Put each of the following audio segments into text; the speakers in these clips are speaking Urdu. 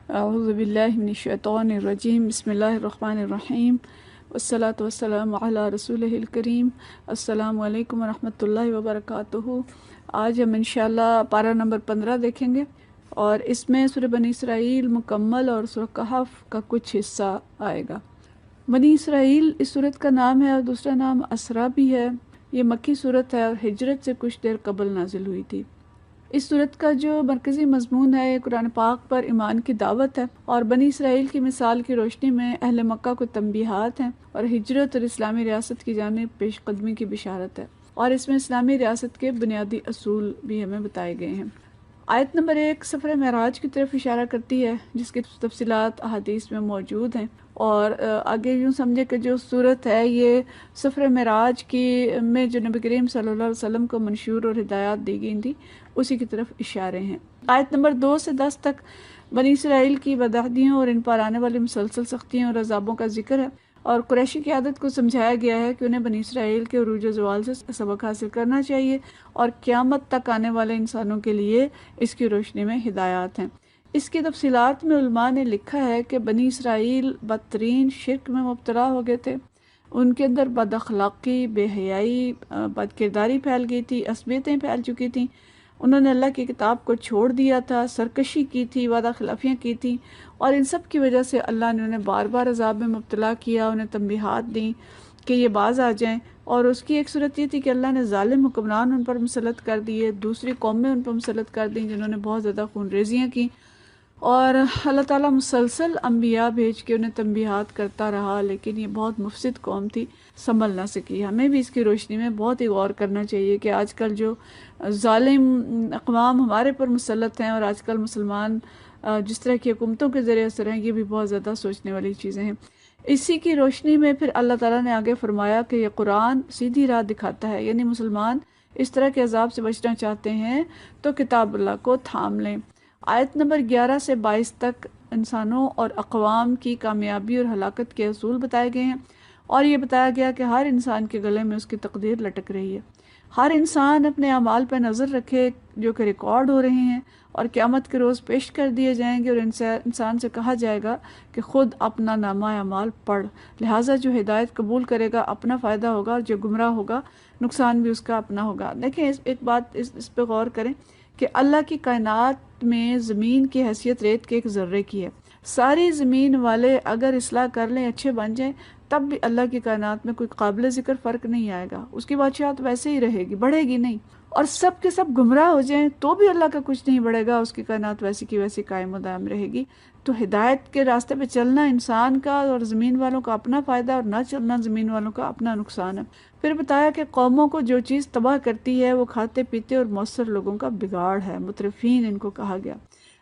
اعوذ باللہ من الشیطان الرجیم بسم اللہ الرحمن الرحیم والصلاة والسلام علی رسولہ الکریم السلام علیکم ورحمۃ اللہ وبرکاتہ۔ آج ہم انشاءاللہ پارہ نمبر 15 دیکھیں گے اور اس میں سورہ بنی اسرائیل مکمل اور سورہ کہف کا کچھ حصہ آئے گا۔ بنی اسرائیل اس سورت کا نام ہے اور دوسرا نام اسرا بھی ہے۔ یہ مکی سورت ہے اور ہجرت سے کچھ دیر قبل نازل ہوئی تھی۔ اس سورت کا جو مرکزی مضمون ہے قرآن پاک پر ایمان کی دعوت ہے اور بنی اسرائیل کی مثال کی روشنی میں اہل مکہ کو تنبیہات ہیں اور ہجرت اور اسلامی ریاست کی جانب پیش قدمی کی بشارت ہے، اور اس میں اسلامی ریاست کے بنیادی اصول بھی ہمیں بتائے گئے ہیں۔ آیت نمبر 1 سفر معراج کی طرف اشارہ کرتی ہے جس کی تفصیلات احادیث میں موجود ہیں، اور آگے یوں سمجھے کہ جو صورت ہے یہ سفر معراج کی میں جو نبی کریم صلی اللہ علیہ وسلم کو منشور اور ہدایات دی گئی تھی اسی کی طرف اشارے ہیں۔ آیت نمبر 2 سے 10 تک بنی اسرائیل کی بدعہدیوں اور ان پر آنے والی مسلسل سختیوں اور عذابوں کا ذکر ہے، اور قریشی قیادت کو سمجھایا گیا ہے کہ انہیں بنی اسرائیل کے عروج و زوال سے سبق حاصل کرنا چاہیے اور قیامت تک آنے والے انسانوں کے لیے اس کی روشنی میں ہدایات ہیں۔ اس کی تفصیلات میں علماء نے لکھا ہے کہ بنی اسرائیل بدترین شرک میں مبتلا ہو گئے تھے، ان کے اندر بد اخلاقی، بے حیائی، بد کرداری پھیل گئی تھی، عصبیتیں پھیل چکی تھیں، انہوں نے اللہ کی کتاب کو چھوڑ دیا تھا، سرکشی کی تھی، وعدہ خلافیاں کی تھیں، اور ان سب کی وجہ سے اللہ نے انہیں بار بار عذاب میں مبتلا کیا، انہیں تنبیہات دیں کہ یہ باز آ جائیں۔ اور اس کی ایک صورت یہ تھی کہ اللہ نے ظالم حکمران ان پر مسلط کر دیے، دوسری قومیں ان پر مسلط کر دیں جنہوں نے بہت زیادہ خون ریزیاں کی، اور اللہ تعالیٰ مسلسل انبیاء بھیج کے انہیں تنبیہات کرتا رہا، لیکن یہ بہت مفسد قوم تھی، سنبھل نہ سکی۔ ہمیں بھی اس کی روشنی میں بہت ہی غور کرنا چاہیے کہ آج کل جو ظالم اقوام ہمارے پر مسلط ہیں اور آج کل مسلمان جس طرح کی حکومتوں کے ذریعے اثر ہیں، یہ بھی بہت زیادہ سوچنے والی چیزیں ہیں۔ اسی کی روشنی میں پھر اللہ تعالیٰ نے آگے فرمایا کہ یہ قرآن سیدھی راہ دکھاتا ہے، یعنی مسلمان اس طرح کے عذاب سے بچنا چاہتے ہیں تو کتاب اللہ کو تھام لیں۔ آیت نمبر 11 سے 22 تک انسانوں اور اقوام کی کامیابی اور ہلاکت کے اصول بتائے گئے ہیں، اور یہ بتایا گیا کہ ہر انسان کے گلے میں اس کی تقدیر لٹک رہی ہے۔ ہر انسان اپنے اعمال پہ نظر رکھے جو کہ ریکارڈ ہو رہے ہیں اور قیامت کے روز پیش کر دیے جائیں گے، اور انسان سے کہا جائے گا کہ خود اپنا نامہ اعمال پڑھ، لہٰذا جو ہدایت قبول کرے گا اپنا فائدہ ہوگا، اور جو گمراہ ہوگا نقصان بھی اس کا اپنا ہوگا۔ دیکھیں ایک بات اس پہ غور کریں کہ اللہ کی کائنات میں زمین کی حیثیت ریت کے ایک ذرے کی ہے۔ ساری زمین والے اگر اصلاح کر لیں، اچھے بن جائیں، تب بھی اللہ کی کائنات میں کوئی قابل ذکر فرق نہیں آئے گا، اس کی بادشاہت ویسے ہی رہے گی، بڑھے گی نہیں۔ اور سب کے سب گمراہ ہو جائیں تو بھی اللہ کا کچھ نہیں بڑھے گا، اس کی کائنات ویسی کی ویسی قائم و دائم رہے گی۔ تو ہدایت کے راستے پہ چلنا انسان کا اور زمین والوں کا اپنا فائدہ، اور نہ چلنا زمین والوں کا اپنا نقصان ہے۔ پھر بتایا کہ قوموں کو جو چیز تباہ کرتی ہے وہ کھاتے پیتے اور مؤثر لوگوں کا بگاڑ ہے، مترفین ان کو کہا گیا۔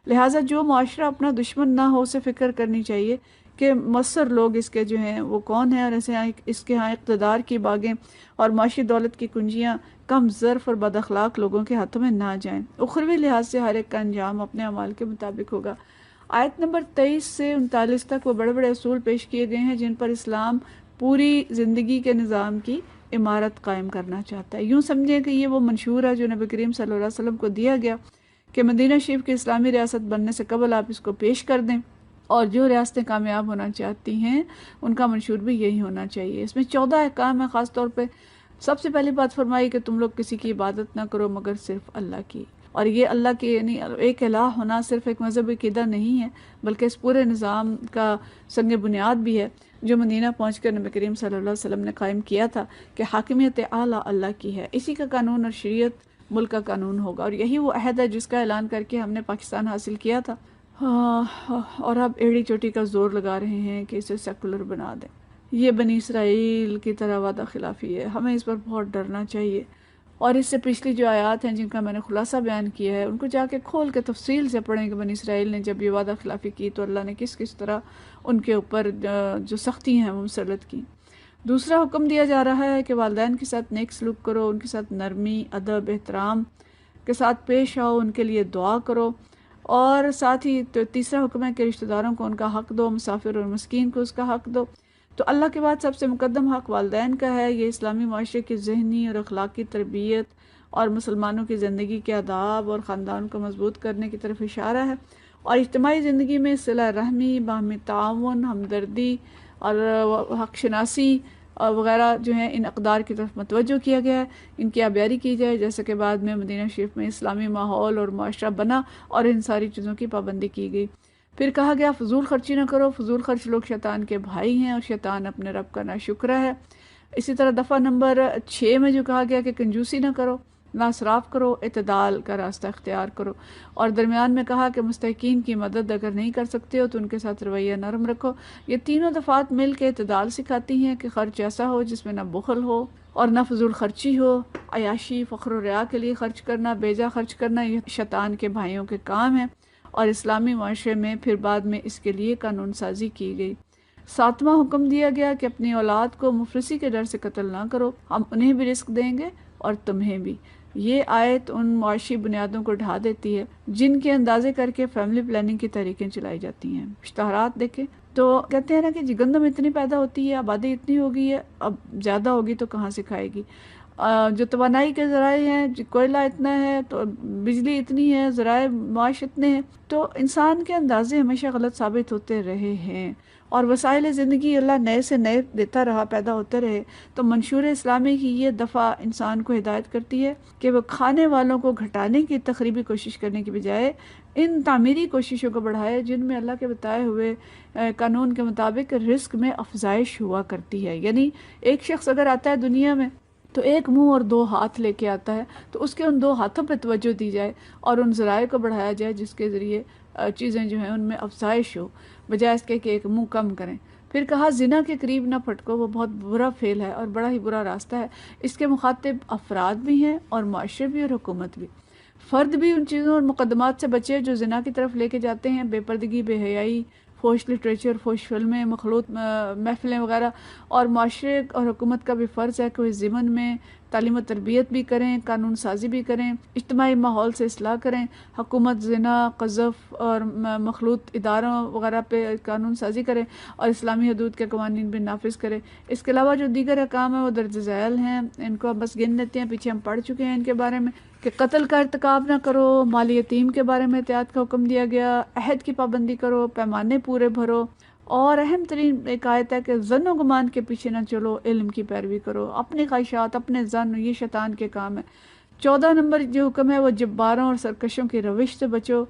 لہٰذا جو معاشرہ اپنا دشمن نہ ہو، اسے فکر کرنی چاہیے کہ مؤثر لوگ اس کے جو ہیں وہ کون ہیں، اور اس کے ہاں اقتدار کی باغیں اور معاشی دولت کی کنجیاں کم ظرف اور بد اخلاق لوگوں کے ہاتھوں میں نہ جائیں۔ اخروی لحاظ سے ہر ایک کا انجام اپنے اعمال کے مطابق ہوگا۔ آیت نمبر 23 سے 39 تک وہ بڑے بڑے اصول پیش کیے گئے ہیں جن پر اسلام پوری زندگی کے نظام کی عمارت قائم کرنا چاہتا ہے۔ یوں سمجھیں کہ یہ وہ منشور ہے جو نبی کریم صلی اللہ علیہ وسلم کو دیا گیا کہ مدینہ شریف کی اسلامی ریاست بننے سے قبل آپ اس کو پیش کر دیں، اور جو ریاستیں کامیاب ہونا چاہتی ہیں ان کا منشور بھی یہی ہونا چاہیے۔ اس میں 14 احکام ہیں۔ خاص طور پہ سب سے پہلی بات فرمائی کہ تم لوگ کسی کی عبادت نہ کرو مگر صرف اللہ کی، اور یہ اللہ کے یعنی ایک الہ ہونا صرف ایک مذہبی عقیدہ نہیں ہے بلکہ اس پورے نظام کا سنگ بنیاد بھی ہے جو مدینہ پہنچ کر نبی کریم صلی اللہ علیہ وسلم نے قائم کیا تھا کہ حاکمیت اعلیٰ اللہ کی ہے، اسی کا قانون اور شریعت ملک کا قانون ہوگا، اور یہی وہ عہد ہے جس کا اعلان کر کے ہم نے پاکستان حاصل کیا تھا، اور اب ایڑی چوٹی کا زور لگا رہے ہیں کہ اسے سیکولر بنا دیں۔ یہ بنی اسرائیل کی طرح وعدہ خلافی ہے، ہمیں اس پر بہت ڈرنا چاہیے، اور اس سے پچھلی جو آیات ہیں جن کا میں نے خلاصہ بیان کیا ہے ان کو جا کے کھول کے تفصیل سے پڑھیں کہ بنی اسرائیل نے جب یہ وعدہ خلافی کی تو اللہ نے کس طرح ان کے اوپر جو سختی ہیں وہ مسلط کی۔ دوسرا حکم دیا جا رہا ہے کہ والدین کے ساتھ نیک سلوک کرو، ان کے ساتھ نرمی، ادب، احترام کے ساتھ پیش آؤ، ان کے لیے دعا کرو، اور ساتھ ہی تیسرا حکم ہے کہ رشتہ داروں کو ان کا حق دو، مسافر اور مسکین کو اس کا حق دو۔ تو اللہ کے بعد سب سے مقدم حق والدین کا ہے۔ یہ اسلامی معاشرے کی ذہنی اور اخلاقی تربیت اور مسلمانوں کی زندگی کے آداب اور خاندان کو مضبوط کرنے کی طرف اشارہ ہے، اور اجتماعی زندگی میں صلہ رحمی، باہمی تعاون، ہمدردی اور حق شناسی اور وغیرہ جو ہیں ان اقدار کی طرف متوجہ کیا گیا ہے، ان کی آبیاری کی جائے، جیسے کہ بعد میں مدینہ شریف میں اسلامی ماحول اور معاشرہ بنا اور ان ساری چیزوں کی پابندی کی گئی۔ پھر کہا گیا فضول خرچی نہ کرو، فضول خرچ لوگ شیطان کے بھائی ہیں اور شیطان اپنے رب کا ناشکرا ہے۔ اسی طرح دفعہ نمبر 6 میں جو کہا گیا کہ کنجوسی نہ کرو، نہ اسراف کرو، اعتدال کا راستہ اختیار کرو، اور درمیان میں کہا کہ مستحقین کی مدد اگر نہیں کر سکتے ہو تو ان کے ساتھ رویہ نرم رکھو۔ یہ تینوں دفعات مل کے اعتدال سکھاتی ہیں کہ خرچ ایسا ہو جس میں نہ بخل ہو اور نہ فضول خرچی ہو، عیاشی، فخر و ریا کے لیے خرچ کرنا، بیجا خرچ کرنا یہ شیطان کے بھائیوں کے کام ہیں، اور اسلامی معاشرے میں پھر بعد میں اس کے لیے قانون سازی کی گئی۔ 7واں حکم دیا گیا کہ اپنی اولاد کو مفلسی کے ڈر سے قتل نہ کرو، ہم انہیں بھی رزق دیں گے اور تمہیں بھی۔ یہ آیت ان معاشی بنیادوں کو ڈھا دیتی ہے جن کے اندازے کر کے فیملی پلاننگ کی تحریکیں چلائی جاتی ہیں۔ اشتہارات دیکھیں تو کہتے ہیں نا کہ جی گندم اتنی پیدا ہوتی ہے، آبادی اتنی ہو گئی ہے، اب زیادہ ہوگی تو کہاں سے کھائے گی، جو توانائی کے ذرائع ہیں، کوئلہ اتنا ہے تو بجلی اتنی ہے، ذرائع معاش اتنے ہیں، تو انسان کے اندازے ہمیشہ غلط ثابت ہوتے رہے ہیں اور وسائل زندگی اللہ نئے سے نئے دیتا رہا، پیدا ہوتے رہے۔ تو منشور اسلامی کی یہ دفعہ انسان کو ہدایت کرتی ہے کہ وہ کھانے والوں کو گھٹانے کی تخریبی کوشش کرنے کی بجائے ان تعمیری کوششوں کو بڑھائے جن میں اللہ کے بتائے ہوئے قانون کے مطابق رزق میں افزائش ہوا کرتی ہے۔ یعنی ایک شخص اگر آتا ہے دنیا میں تو ایک منہ اور 2 ہاتھ لے کے آتا ہے، تو اس کے ان 2 ہاتھوں پہ توجہ دی جائے اور ان ذرائع کو بڑھایا جائے جس کے ذریعے چیزیں جو ہیں ان میں افزائش ہو، بجائے اس کے کہ ایک منہ کم کریں۔ پھر کہا زنا کے قریب نہ پھٹکو، وہ بہت برا فعل ہے اور بڑا ہی برا راستہ ہے، اس کے مخاطب افراد بھی ہیں اور معاشرے بھی اور حکومت بھی۔ فرد بھی ان چیزوں اور مقدمات سے بچے جو زنا کی طرف لے کے جاتے ہیں، بے پردگی، بے حیائی، فوش لٹریچر، فوش فلمیں، مخلوط محفلیں وغیرہ، اور معاشرے اور حکومت کا بھی فرض ہے کہ وہ اس ضمن میں تعلیم و تربیت بھی کریں، قانون سازی بھی کریں، اجتماعی ماحول سے اصلاح کریں۔ حکومت زنا، قذف اور مخلوط اداروں وغیرہ پہ قانون سازی کرے اور اسلامی حدود کے قوانین بھی نافذ کرے۔ اس کے علاوہ جو دیگر احکام ہیں وہ درج ذیل ہیں، ان کو بس گن لیتے ہیں، پیچھے ہم پڑھ چکے ہیں ان کے بارے میں، کہ قتل کا ارتکاب نہ کرو، مال یتیم کے بارے میں احتیاط کا حکم دیا گیا، عہد کی پابندی کرو، پیمانے پورے بھرو، اور اہم ترین ایک آیت ہے کہ ظن و گمان کے پیچھے نہ چلو، علم کی پیروی کرو، اپنی خواہشات، اپنے ظن، یہ شیطان کے کام ہے۔ 14 نمبر جو حکم ہے وہ جباروں اور سرکشوں کی روش سے بچو،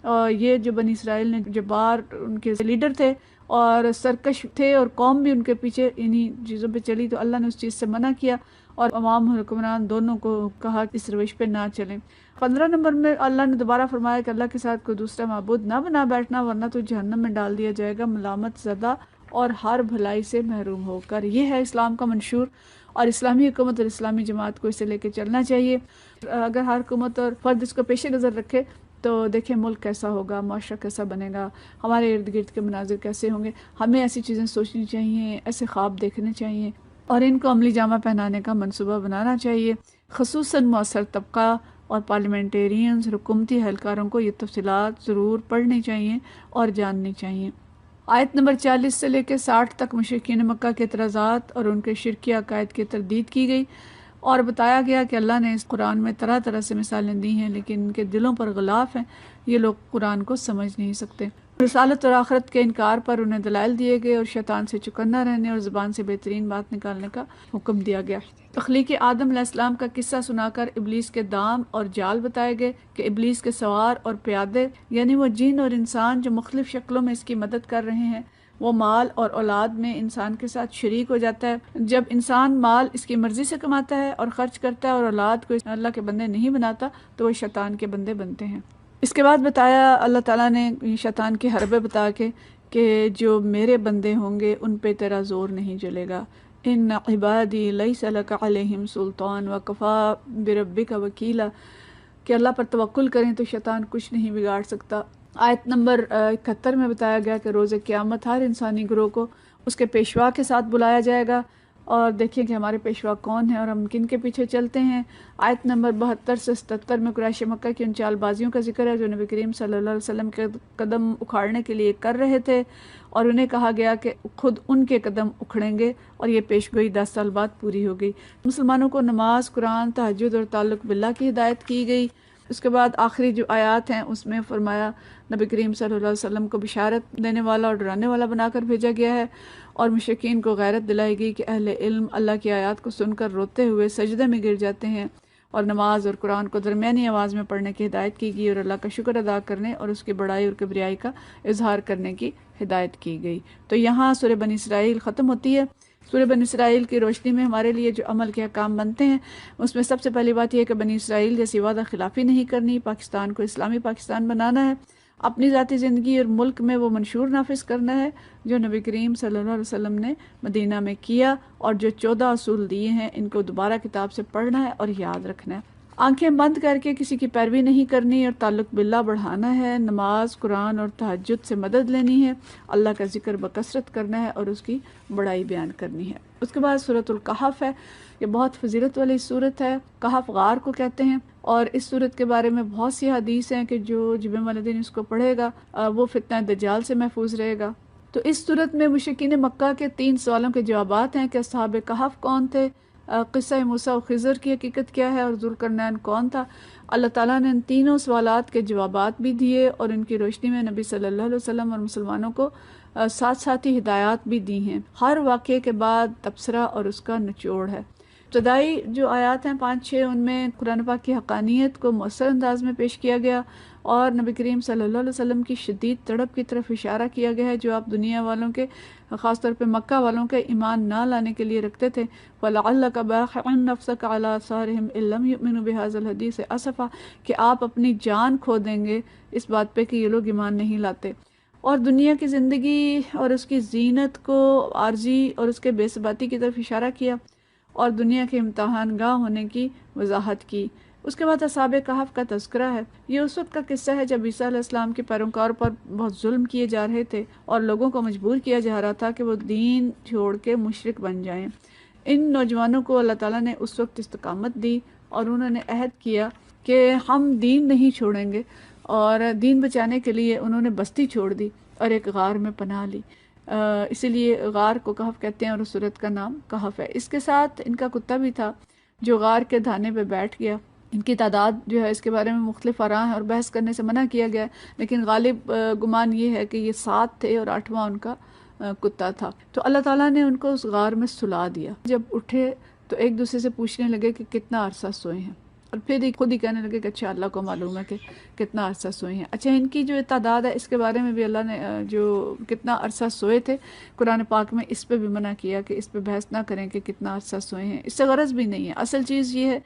اور یہ جو بنی اسرائیل نے جبار ان کے لیڈر تھے اور سرکش تھے اور قوم بھی ان کے پیچھے انہی چیزوں پہ چلی، تو اللہ نے اس چیز سے منع کیا اور عوام اور حکمران دونوں کو کہا کہ اس روش پہ نہ چلیں۔ 15 نمبر میں اللہ نے دوبارہ فرمایا کہ اللہ کے ساتھ کوئی دوسرا معبود نہ بنا بیٹھنا ورنہ تو جہنم میں ڈال دیا جائے گا ملامت زدہ اور ہر بھلائی سے محروم ہو کر۔ یہ ہے اسلام کا منشور، اور اسلامی حکومت اور اسلامی جماعت کو اسے لے کے چلنا چاہیے۔ اگر ہر حکومت اور فرد اس کو پیش نظر رکھے تو دیکھیں ملک کیسا ہوگا، معاشرہ کیسا بنے گا، ہمارے ارد گرد کے مناظر کیسے ہوں گے۔ ہمیں ایسی چیزیں سوچنی چاہیے، ایسے خواب دیکھنے چاہیے اور ان کو عملی جامہ پہنانے کا منصوبہ بنانا چاہیے۔ خصوصاً مؤثر طبقہ اور پارلیمنٹیرینز، حکومتی اہلکاروں کو یہ تفصیلات ضرور پڑھنی چاہیے اور جاننی چاہیے۔ آیت نمبر 40 سے لے کے 60 تک مشرکین مکہ کے اعتراضات اور ان کے شرکی عقائد کی تردید کی گئی، اور بتایا گیا کہ اللہ نے اس قرآن میں طرح طرح سے مثالیں دی ہیں، لیکن ان کے دلوں پر غلاف ہیں، یہ لوگ قرآن کو سمجھ نہیں سکتے۔ رسالت اور آخرت کے انکار پر انہیں دلائل دیے گئے اور شیطان سے چکنا رہنے اور زبان سے بہترین بات نکالنے کا حکم دیا گیا۔ تخلیق آدم علیہ السلام کا قصہ سنا کر ابلیس کے دام اور جال بتائے گئے کہ ابلیس کے سوار اور پیادے یعنی وہ جن اور انسان جو مختلف شکلوں میں اس کی مدد کر رہے ہیں، وہ مال اور اولاد میں انسان کے ساتھ شریک ہو جاتا ہے۔ جب انسان مال اس کی مرضی سے کماتا ہے اور خرچ کرتا ہے اور اولاد کو اللہ کے بندے نہیں بناتا تو وہ شیطان کے بندے بنتے ہیں۔ اس کے بعد بتایا اللہ تعالیٰ نے شیطان کے حربے بتا کے کہ جو میرے بندے ہوں گے ان پہ تیرا زور نہیں چلے گا، ان عبادی لیس لک علیہم سلطان وکفا بربک وکیلا، کہ اللہ پر توکل کریں تو شیطان کچھ نہیں بگاڑ سکتا۔ آیت نمبر 71 میں بتایا گیا کہ روز قیامت ہر انسانی گروہ کو اس کے پیشوا کے ساتھ بلایا جائے گا، اور دیکھیں کہ ہمارے پیشوا کون ہیں اور ہم کن کے پیچھے چلتے ہیں۔ آیت نمبر 72 سے 77 میں قریش مکہ کی ان چال بازیوں کا ذکر ہے جو نبی کریم صلی اللہ علیہ وسلم کے قدم اکھاڑنے کے لیے کر رہے تھے، اور انہیں کہا گیا کہ خود ان کے قدم اکھڑیں گے، اور یہ پیشگوئی 10 سال بعد پوری ہو گئی۔ مسلمانوں کو نماز، قرآن، تہجد اور تعلق باللہ کی ہدایت کی گئی، اس کے بعد آخری جو آیات ہیں اس میں فرمایا نبی کریم صلی اللہ علیہ وسلم کو بشارت دینے والا اور ڈرانے والا بنا کر بھیجا گیا ہے، اور مشرکین کو غیرت دلائی گئی کہ اہل علم اللہ کی آیات کو سن کر روتے ہوئے سجدے میں گر جاتے ہیں، اور نماز اور قرآن کو درمیانی آواز میں پڑھنے کی ہدایت کی گئی، اور اللہ کا شکر ادا کرنے اور اس کی بڑائی اور کبریائی کا اظہار کرنے کی ہدایت کی گئی۔ تو یہاں سورہ بنی اسرائیل ختم ہوتی ہے۔ سورہ بنی اسرائیل کی روشنی میں ہمارے لیے جو عمل کے احکام بنتے ہیں، اس میں سب سے پہلی بات یہ ہے کہ بنی اسرائیل جیسی وعدہ خلافی نہیں کرنی، پاکستان کو اسلامی پاکستان بنانا ہے، اپنی ذاتی زندگی اور ملک میں وہ منشور نافذ کرنا ہے جو نبی کریم صلی اللہ علیہ وسلم نے مدینہ میں کیا، اور جو 14 اصول دیے ہیں ان کو دوبارہ کتاب سے پڑھنا ہے اور یاد رکھنا ہے۔ آنکھیں بند کر کے کسی کی پیروی نہیں کرنی اور تعلق باللہ بڑھانا ہے، نماز، قرآن اور تہجد سے مدد لینی ہے، اللہ کا ذکر بکثرت کرنا ہے اور اس کی بڑائی بیان کرنی ہے۔ اس کے بعد سورۃ الکہف ہے، یہ بہت فضیلت والی سورت ہے، کہف غار کو کہتے ہیں، اور اس سورت کے بارے میں بہت سی حدیث ہیں کہ جو جمعہ والے دن اس کو پڑھے گا وہ فتنہ دجال سے محفوظ رہے گا۔ تو اس سورت میں مشرکین مکہ کے 3 سوالوں کے جوابات ہیں کہ اصحاب کہف کون تھے، قصہ موسیٰ و خضر کی حقیقت کیا ہے، اور ذوالقرنین کون تھا۔ اللہ تعالیٰ نے ان تینوں سوالات کے جوابات بھی دیے، اور ان کی روشنی میں نبی صلی اللہ علیہ وسلم اور مسلمانوں کو ساتھ ساتھ ہی ہدایات بھی دی ہیں۔ ہر واقعے کے بعد تبصرہ اور اس کا نچوڑ ہے۔ ابتدائی جو آیات ہیں 5-6 ان میں قرآن پاک کی حقانیت کو مؤثر انداز میں پیش کیا گیا، اور نبی کریم صلی اللہ علیہ وسلم کی شدید تڑپ کی طرف اشارہ کیا گیا ہے جو آپ دنیا والوں کے، خاص طور پہ مکہ والوں کے ایمان نہ لانے کے لیے رکھتے تھے۔ وَلَعَلَّكَ بَاخِعٌ نَفْسَكَ عَلَىٰ آثَارِهِمْ إِن لَّمْ يُؤْمِنُوا بِهَٰذَا الْحَدِيثِ أَسَفًا، کہ آپ اپنی جان کھو دیں گے اس بات پہ کہ یہ لوگ ایمان نہیں لاتے، اور دنیا کی زندگی اور اس کی زینت کو عارضی اور اس کے بے ثباتی کی طرف اشارہ کیا، اور دنیا کے امتحان گاہ ہونے کی وضاحت کی۔ اس کے بعد اصحاب کہف کا تذکرہ ہے۔ یہ اس وقت کا قصہ ہے جب عیسیٰ علیہ السلام کے پیروکاروں پر بہت ظلم کیے جا رہے تھے، اور لوگوں کو مجبور کیا جا رہا تھا کہ وہ دین چھوڑ کے مشرک بن جائیں۔ ان نوجوانوں کو اللہ تعالیٰ نے اس وقت استقامت دی، اور انہوں نے عہد کیا کہ ہم دین نہیں چھوڑیں گے، اور دین بچانے کے لیے انہوں نے بستی چھوڑ دی اور ایک غار میں پناہ لی۔ اسی لیے غار کو کہف کہتے ہیں، اور اس سورت کا نام کہف ہے۔ اس کے ساتھ ان کا کتا بھی تھا جو غار کے دھانے پہ بیٹھ گیا۔ ان کی تعداد جو ہے اس کے بارے میں مختلف آراء ہیں اور بحث کرنے سے منع کیا گیا ہے، لیکن غالب گمان یہ ہے کہ یہ 7 تھے اور 8واں ان کا کتا تھا۔ تو اللہ تعالیٰ نے ان کو اس غار میں سلا دیا۔ جب اٹھے تو ایک دوسرے سے پوچھنے لگے کہ کتنا عرصہ سوئے ہیں، اور پھر خود ہی کہنے لگے کہ اچھا اللہ کو معلوم ہے کہ کتنا عرصہ سوئے ہیں۔ اچھا ان کی جو تعداد ہے اس کے بارے میں بھی اللہ نے جو کتنا عرصہ سوئے تھے قرآن پاک میں اس پہ بھی منع کیا کہ اس پہ بحث نہ کریں کہ کتنا عرصہ سوئے ہیں، اس سے غرض بھی نہیں ہے۔ اصل چیز یہ ہے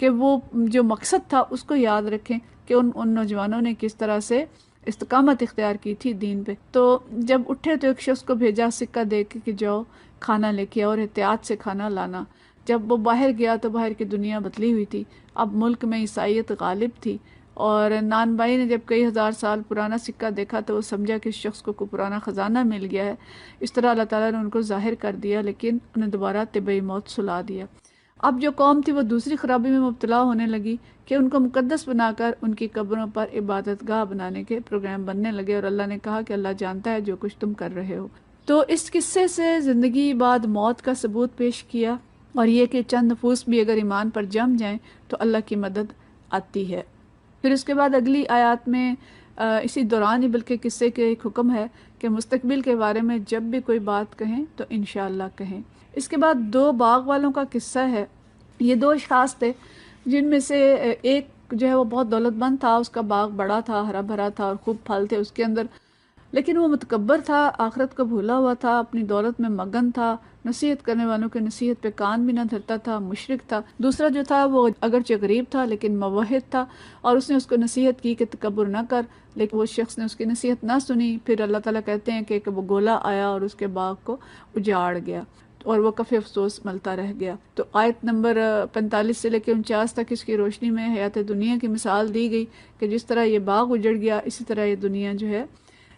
کہ وہ جو مقصد تھا اس کو یاد رکھیں کہ ان نوجوانوں نے کس طرح سے استقامت اختیار کی تھی دین پہ۔ تو جب اٹھے تو ایک شخص کو بھیجا سکہ دے کے کہ جاؤ کھانا لے کے اور احتیاط سے کھانا لانا۔ جب وہ باہر گیا تو باہر کی دنیا بدلی ہوئی تھی، اب ملک میں عیسائیت غالب تھی، اور نان بھائی نے جب کئی ہزار سال پرانا سکہ دیکھا تو وہ سمجھا کہ اس شخص کو کوئی پرانا خزانہ مل گیا ہے۔ اس طرح اللہ تعالیٰ نے ان کو ظاہر کر دیا، لیکن انہیں دوبارہ طبعی موت سلا دیا۔ اب جو قوم تھی وہ دوسری خرابی میں مبتلا ہونے لگی کہ ان کو مقدس بنا کر ان کی قبروں پر عبادت گاہ بنانے کے پروگرام بننے لگے، اور اللہ نے کہا کہ اللہ جانتا ہے جو کچھ تم کر رہے ہو۔ تو اس قصے سے زندگی بعد موت کا ثبوت پیش کیا، اور یہ کہ چند نفوس بھی اگر ایمان پر جم جائیں تو اللہ کی مدد آتی ہے۔ پھر اس کے بعد اگلی آیات میں اسی دوران ہی بلکہ قصے کے ایک حکم ہے کہ مستقبل کے بارے میں جب بھی کوئی بات کہیں تو انشاءاللہ کہیں۔ اس کے بعد 2 باغ والوں کا قصہ ہے۔ یہ 2 اشخاص تھے جن میں سے ایک جو ہے وہ بہت دولت مند تھا، اس کا باغ بڑا تھا، ہرا بھرا تھا اور خوب پھل تھے اس کے اندر، لیکن وہ متکبر تھا، آخرت کو بھولا ہوا تھا، اپنی دولت میں مگن تھا، نصیحت کرنے والوں کے نصیحت پہ کان بھی نہ دھرتا تھا، مشرک تھا۔ دوسرا جو تھا وہ اگرچہ غریب تھا لیکن موحد تھا، اور اس نے اس کو نصیحت کی کہ تکبر نہ کر، لیکن وہ شخص نے اس کی نصیحت نہ سنی۔ پھر اللہ تعالیٰ کہتے ہیں کہ وہ گولا آیا اور اس کے باغ کو اجاڑ گیا، اور وہ کفِ افسوس ملتا رہ گیا۔ تو آیت نمبر 45 سے لے کے 49 تک اس کی روشنی میں حیات دنیا کی مثال دی گئی کہ جس طرح یہ باغ اجڑ گیا اسی طرح یہ دنیا جو ہے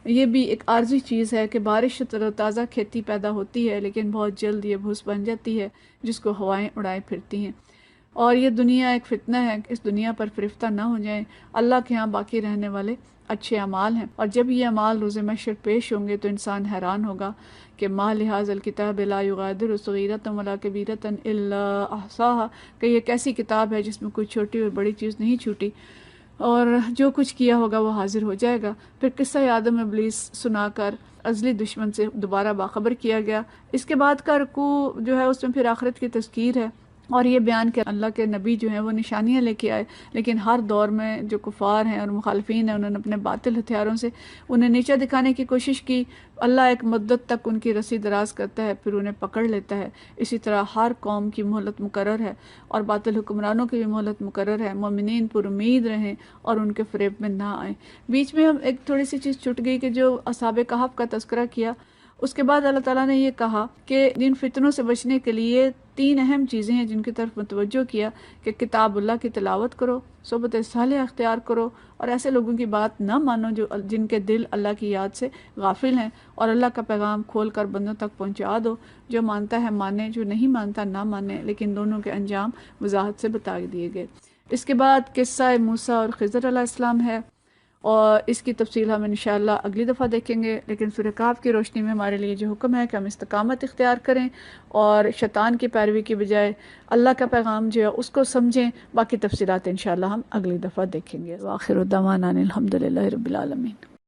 یہ بھی ایک عارضی چیز ہے کہ بارش سے تر و تازہ کھیتی پیدا ہوتی ہے، لیکن بہت جلد یہ بھوس بن جاتی ہے جس کو ہوائیں اڑائے پھرتی ہیں۔ اور یہ دنیا ایک فتنہ ہے، اس دنیا پر فرفتہ نہ ہو جائیں۔ اللہ کے ہاں باقی رہنے والے اچھے اعمال ہیں، اور جب یہ اعمال روز محشر پیش ہوں گے تو انسان حیران ہوگا کہ ما لحاظ الکتاب لا یغادر صغیرۃ ولا کبیرۃ الا احصاها، کہ یہ کیسی کتاب ہے جس میں کوئی چھوٹی اور بڑی چیز نہیں چھوٹی۔ اور جو کچھ کیا ہوگا وہ حاضر ہو جائے گا۔ پھر قصہ آدم ابلیس سنا کر ازلی دشمن سے دوبارہ باخبر کیا گیا۔ اس کے بعد کا رکوع جو ہے اس میں پھر آخرت کی تذکیر ہے، اور یہ بیان کہ اللہ کے نبی جو ہیں وہ نشانیاں لے کے آئے، لیکن ہر دور میں جو کفار ہیں اور مخالفین ہیں انہوں نے اپنے باطل ہتھیاروں سے انہیں نیچا دکھانے کی کوشش کی۔ اللہ ایک مدت تک ان کی رسی دراز کرتا ہے، پھر انہیں پکڑ لیتا ہے۔ اسی طرح ہر قوم کی مہلت مقرر ہے، اور باطل حکمرانوں کی بھی مہلت مقرر ہے۔ مومنین پر امید رہیں اور ان کے فریب میں نہ آئیں۔ بیچ میں ہم ایک تھوڑی سی چیز چھوٹ گئی کہ جو اصحاب کہف کا تذکرہ کیا، اس کے بعد اللہ تعالیٰ نے یہ کہا کہ ان فتنوں سے بچنے کے لیے 3 اہم چیزیں ہیں جن کی طرف متوجہ کیا، کہ کتاب اللہ کی تلاوت کرو، صحبت صالحہ اختیار کرو، اور ایسے لوگوں کی بات نہ مانو جن کے دل اللہ کی یاد سے غافل ہیں، اور اللہ کا پیغام کھول کر بندوں تک پہنچا دو۔ جو مانتا ہے مانے، جو نہیں مانتا نہ مانے، لیکن دونوں کے انجام وضاحت سے بتا دیے گئے۔ اس کے بعد قصہ موسیٰ اور خضر علیہ السلام ہے، اور اس کی تفصیل ہم انشاءاللہ اگلی دفعہ دیکھیں گے۔ لیکن سورہ کہف کی روشنی میں ہمارے لیے جو حکم ہے کہ ہم استقامت اختیار کریں اور شیطان کی پیروی کی بجائے اللہ کا پیغام جو ہے اس کو سمجھیں۔ باقی تفصیلات انشاءاللہ ہم اگلی دفعہ دیکھیں گے۔ وآخر دعوانا الحمدللہ رب العالمین۔